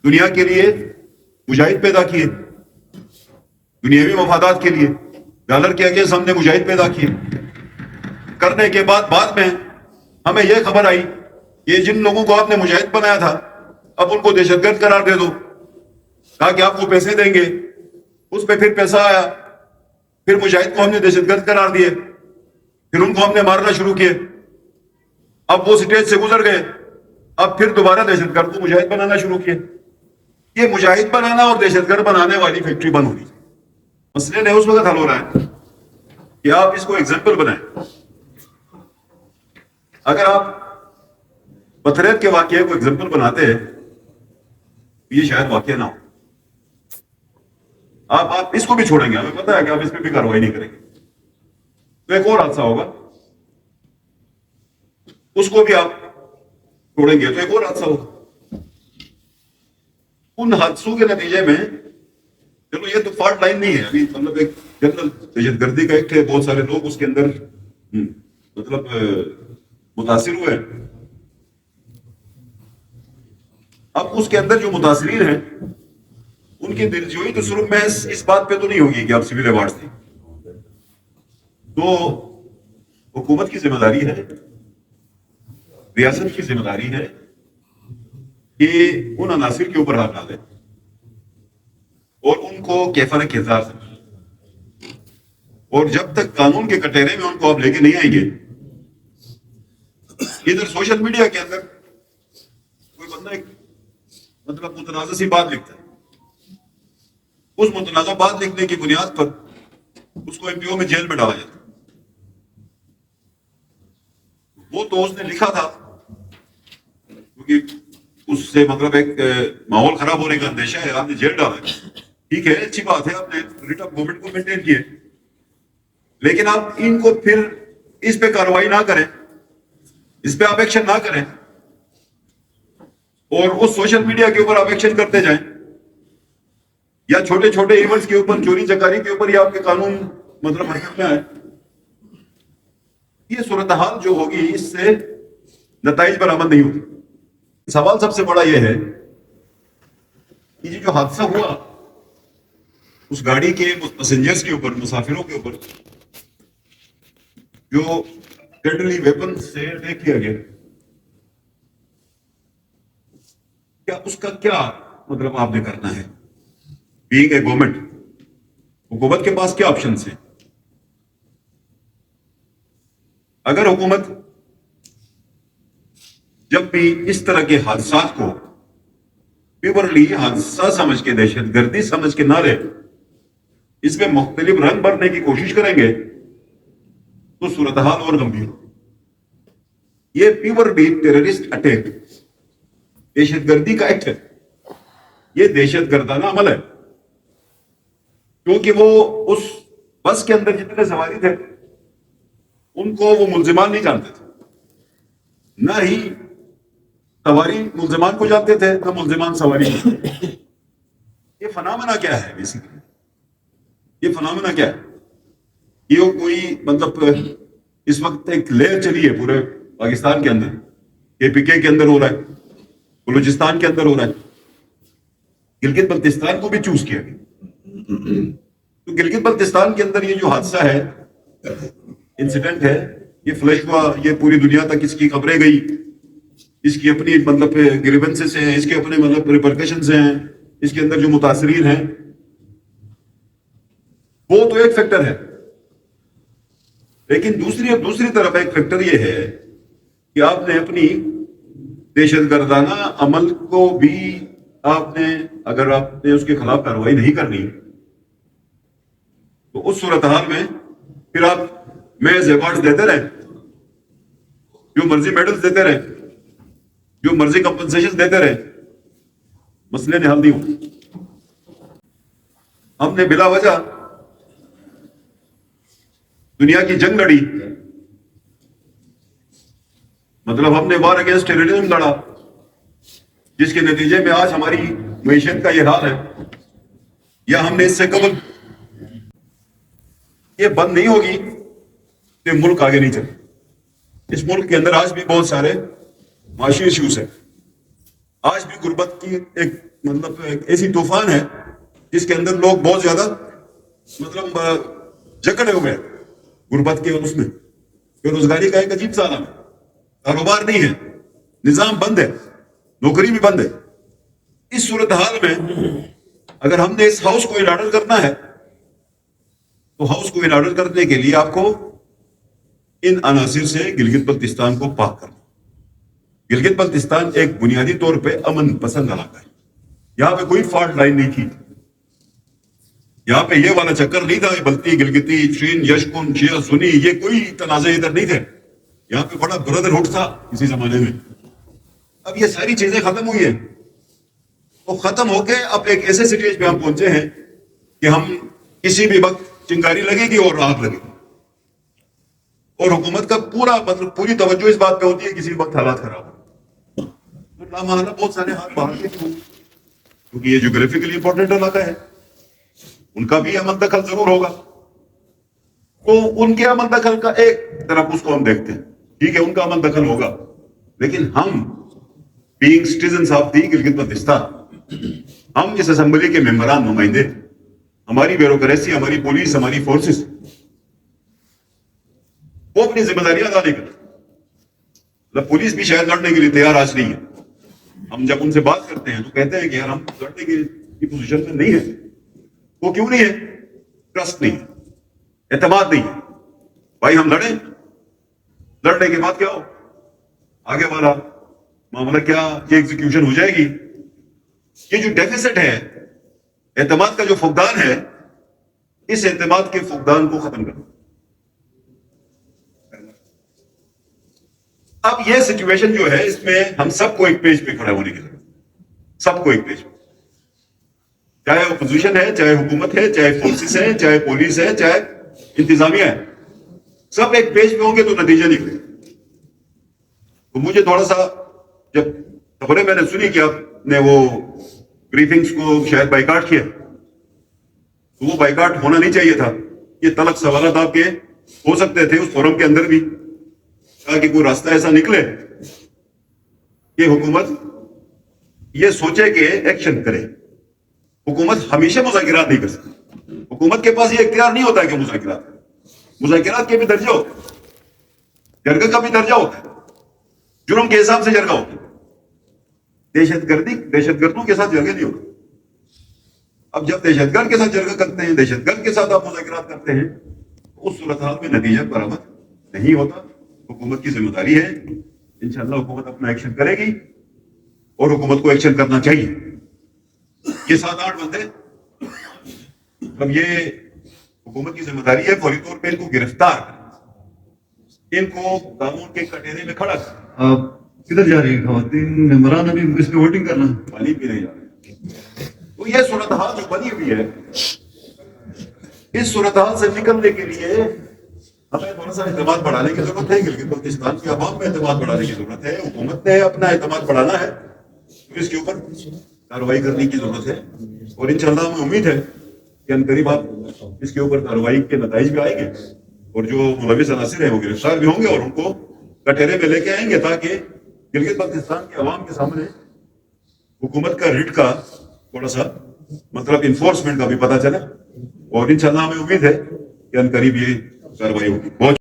دنیا کے لیے مجاہد پیدا کیے، دنیاوی مفادات کے لیے ڈالر کے اگینسٹ ہم نے مجاہد پیدا کیے، کرنے کے بعد میں ہمیں یہ خبر آئی یہ جن لوگوں کو آپ نے مجاہد بنایا تھا اب ان کو دہشت گرد قرار دے دو، کہا کہ آپ کو پیسے دیں گے، اس پہ پھر پیسہ آیا، پھر مجاہد کو ہم نے دہشت گرد قرار دیے، پھر ان کو ہم نے مارنا شروع کیے، اب وہ سٹیج سے گزر گئے، اب پھر دوبارہ دہشت گرد کو مجاہد بنانا شروع کیے۔ یہ مجاہد بنانا اور دہشت گرد بنانے والی فیکٹری بند ہونی، مسئلے نہیں اس وقت حل ہو رہا ہے کہ آپ اس کو ایگزامپل بنائیں۔ اگر آپ پتھریت کے واقعے کو ایگزامپل بناتے ہیں یہ شاید واقعہ نہ ہو، آپ اس کو بھی چھوڑیں گے، ہمیں پتا ہے کہ آپ اس پہ بھی کارروائی نہیں کریں گے تو ایک اور حادثہ ہوگا، اس کو بھی آپ چھوڑیں گے تو ایک اور حادثہ ہوگا۔ ان حادثوں کے نتیجے میں چلو یہ تو فالٹ لائن نہیں ہے، ابھی مطلب ایک جنرل دہشت گردی کا ایکٹ ہے، بہت سارے لوگ اس کے اندر مطلب متاثر ہوئے، اب اس کے اندر جو متاثرین ہیں ان کی دلجوئی تو صرف محض اس بات پہ تو نہیں ہوگی کہ آپ سول ایوارڈز دیں، تو حکومت کی ذمہ داری ہے، ریاست کی ذمہ داری ہے کہ ان عناصر کے اوپر ہاتھ ڈالیں اور ان کو کیفر کردار سمجھیں، اور جب تک قانون کے کٹہرے میں ان کو آپ لے کے نہیں آئیں گے، ادھر سوشل میڈیا کے اندر کوئی بندہ ایک مطلب متنازع سی بات لکھتا ہے، اس متنازع بات لکھنے کی بنیاد پر اس کو MPO میں جیل میں ڈالا جاتا ہے۔ وہ تو اس نے لکھا تھا کیونکہ اس سے مطلب ایک ماحول خراب ہونے کا اندیشہ ہے، آپ نے جیل ڈالا ہے، ٹھیک ہے، اچھی بات ہے، آپ نے ریٹ آف گورنمنٹ کو مینٹین کیے، لیکن آپ ان کو پھر اس پہ کارروائی نہ کریں، اس پہ آپ ایکشن نہ کریں اور اس سوشل میڈیا کے اوپر آپ ایکشن کرتے جائیں، یا چھوٹے چھوٹے ایونٹس کے اوپر چوری چکاری کے اوپر یہ آپ کے قانون مطلب حرکت میں آئے، یہ صورتحال جو ہوگی اس سے نتائج برآمد نہیں ہوگی۔ سوال سب سے بڑا یہ ہے کہ یہ جو حادثہ ہوا اس گاڑی کے پیسنجرز کے اوپر، مسافروں کے اوپر جو ڈیڈلی ویپن سے اٹیک کیا گیا، کیا اس کا کیا مطلب آپ نے کرنا ہے؟ بینگ اے گورنمنٹ، حکومت کے پاس کیا آپشنز ہیں؟ اگر حکومت جب بھی اس طرح کے حادثات کو پیورلی حادثہ سمجھ کے، دہشت گردی سمجھ کے نہ رہے، اس میں مختلف رنگ بھرنے کی کوشش کریں گے تو صورتحال اور گمبھیر ہو۔ یہ پیورلی ٹیررسٹ اٹیک، دہشت گردی کا ایکٹ ہے، یہ دہشت گردانہ عمل ہے، کیونکہ وہ اس بس کے اندر جتنے سواری تھے ان کو وہ ملزمان نہیں جانتے تھے، نہ ہی سواری ملزمان کو جانتے تھے، نہ ملزمان سواری کو۔ یہ فنامنا کیا ہے؟ بیسیکلی یہ فنامنا کیا ہے؟ یہ کوئی مطلب اس وقت ایک لہر چلی ہے پورے پاکستان کے اندر، KPK کے اندر ہو رہا ہے، بلوچستان کے اندر ہو رہا ہے، گلگت بلتستان کو بھی چوز کیا گیا، تو گلگت بلتستان کے اندر یہ جو حادثہ ہے، انسیڈنٹ ہے، یہ فلیش ہوا، یہ پوری دنیا تک اس کی خبریں گئی، اس کی اپنی مطلب گریونسز ہیں، اس کے اپنے مطلب ریپرکشنز ہیں، اس کے اندر جو متاثرین ہیں، وہ تو ایک فیکٹر ہے، لیکن دوسری طرف ایک فیکٹر یہ ہے کہ آپ نے اپنی دہشت گردانہ عمل کو بھی آپ نے، اگر آپ نے اس کے خلاف کارروائی نہیں کرنی تو اس صورتحال میں پھر آپ محض ایوارڈز دیتے رہے، جو مرضی میڈلز دیتے رہے، جو مرضی کمپنسیشن دیتے رہے، مسئلے نے حل نہیں ہو۔ ہم نے بلا وجہ دنیا کی جنگ لڑی، مطلب ہم نے وار اگینسٹ ٹیررزم لڑا، جس کے نتیجے میں آج ہماری معیشت کا یہ حال ہے، یا ہم نے اس سے قبل، یہ بند نہیں ہوگی کہ ملک آگے نہیں چلے۔ اس ملک کے اندر آج بھی بہت سارے معاشی ایشوز ہیں، آج بھی غربت کی ایک مطلب ایسی طوفان ہے جس کے اندر لوگ بہت زیادہ مطلب جکڑے ہوئے ہیں غربت کے، اور اس میں بے روزگاری کا ایک عجیب سا عالم ہے، کاروبار نہیں ہے، نظام بند ہے، نوکری بھی بند ہے۔ اس صورتحال میں اگر ہم نے اس ہاؤس کو ان آرڈر کرنا ہے تو ہاؤس کو ان آرڈر کرنے کے لیے آپ کو ان عناصر سے گلگت بلتستان کو پاک کرنا۔ گلگت بلتستان ایک بنیادی طور پہ امن پسند علاقہ ہے، یہاں پہ کوئی فالٹ لائن نہیں تھی، یہاں پہ یہ والا چکر نہیں تھا بلتی گلگتی چین یشکن شیعہ سنی، یہ کوئی تنازع ادھر نہیں تھے، یہاں پہ بڑا بردرہڈ تھا کسی زمانے میں۔ اب یہ ساری چیزیں ختم ہوئی ہیں، تو ختم ہو کے اب ایک ایسے سٹیج پہ ہم پہنچے ہیں کہ ہم کسی بھی وقت چنگاری لگے گی اور آگ لگے گی، اور حکومت کا پوری توجہ اس بات پہ ہوتی ہے کسی وقت حالات خراب ہو۔ لامحالہ بہت سارے ہاتھ باہر کے ہوں کیونکہ یہ جغرافیکلی امپورٹنٹ علاقہ ہے، ان کا بھی عمل دخل ضرور ہوگا، تو ان کے عمل دخل کا ایک طرف اس کو ہم دیکھتے ہیں، ٹھیک ہے ان کا عمل دخل ہوگا، لیکن ہم being citizens of the Gilgit Baltistan, ہم اس اسمبلی کے ممبران نمائندے، ہماری بیوروکریسی، ہماری پولیس، ہماری فورسز، وہ اپنی ذمہ داریاں ادا نہیں کرتے۔ مطلب پولیس بھی شاید لڑنے کے لیے تیار آج نہیں ہے، ہم جب ان سے بات کرتے ہیں تو کہتے ہیں کہ یار ہم لڑنے کی پوزیشن میں نہیں ہے۔ وہ کیوں نہیں ہے؟ ٹرسٹ نہیں ہے، اعتماد نہیں ہے۔ بھائی ہم لڑیں، لڑنے کے بعد کیا ہو، آگے والا معاملہ کیا، یہ ایگزیکیوشن ہو جائے گی۔ یہ جو ڈیفیسٹ ہے، اعتماد کا جو فقدان ہے، اس اعتماد کے فقدان کو ختم کرنا۔ اب یہ سچویشن جو ہے اس میں ہم سب کو ایک پیج پہ کھڑے ہونے کی ضرورت ہے، سب کو ایک پیج پہ، چاہے اپوزیشن ہے، چاہے حکومت ہے، چاہے فورسز ہے، چاہے پولیس ہے، چاہے انتظامیہ ہے، سب ایک پیج پہ ہوں گے تو نتیجہ نکلے۔ تو مجھے تھوڑا سا جب خبریں میں نے سنی کہ آپ نے وہ بریفنگز کو شاید بائیکاٹ کیا، تو وہ بائیکاٹ ہونا نہیں چاہیے تھا۔ یہ تلخ سوالات آپ کے ہو سکتے تھے اس فورم کے اندر بھی، تاکہ کوئی راستہ ایسا نکلے کہ حکومت یہ سوچے کہ ایکشن کرے۔ حکومت ہمیشہ مذاکرات نہیں کر سکتی، حکومت کے پاس یہ اختیار نہیں ہوتا ہے کہ مذاکرات کے بھی درجے ہوتے ہیں، جرگہ کا بھی درجہ ہوتا ہے، جرم کے حساب سے جرگہ ہوتا ہے، دہشت گردوں کے ساتھ جرگہ نہیں ہوتا۔ اب جب دہشت گرد کے ساتھ جرگہ کرتے ہیں، دہشت گرد کے ساتھ آپ مذاکرات کرتے ہیں، اس صورتحال میں نتیجہ برآمد نہیں ہوتا۔ حکومت کی ذمہ داری ہے، انشاءاللہ حکومت اپنا ایکشن کرے گی، اور حکومت کو ایکشن کرنا چاہیے۔ یہ 7-8 بندے، اب یہ حکومت کی ذمہ داری ہے فوری طور پہ ان کو گرفتار کریں، ان کو قانون کے کٹہرے میں کھڑا کریں۔ آپ کدھر جا رہی ہیں خواتین ممبران؟ ابھی اس پہ ووٹنگ کرنا، پانی پینے جا رہے ہیں۔ تو یہ صورتحال جو بنی ہوئی ہے، اس صورتحال سے نکلنے کے لیے ہمیں تھوڑا سا اعتماد بڑھانے کی ضرورت ہے، گلگت بلتستان کی عوام میں اعتماد بڑھانے کی ضرورت ہے، حکومت نے اپنا اعتماد بڑھانا ہے، اس کے اوپر کارروائی کرنے کی ضرورت ہے، اور انشاءاللہ ہمیں امید ہے کہ عنقریب آپ اس کے اوپر کارروائی کے نتائج بھی آئیں گے، اور جو ملوث عناصر ہیں وہ گرفتار بھی ہوں گے، اور ان کو کٹہرے میں لے کے آئیں گے، تاکہ گلگت بلتستان کے عوام کے سامنے حکومت کا ریٹ کا تھوڑا سا مطلب انفورسمنٹ کا بھی پتہ چلے، اور انشاءاللہ ہمیں امید ہے کہ عنقریب یہ کارروائی ہوگی۔ بہت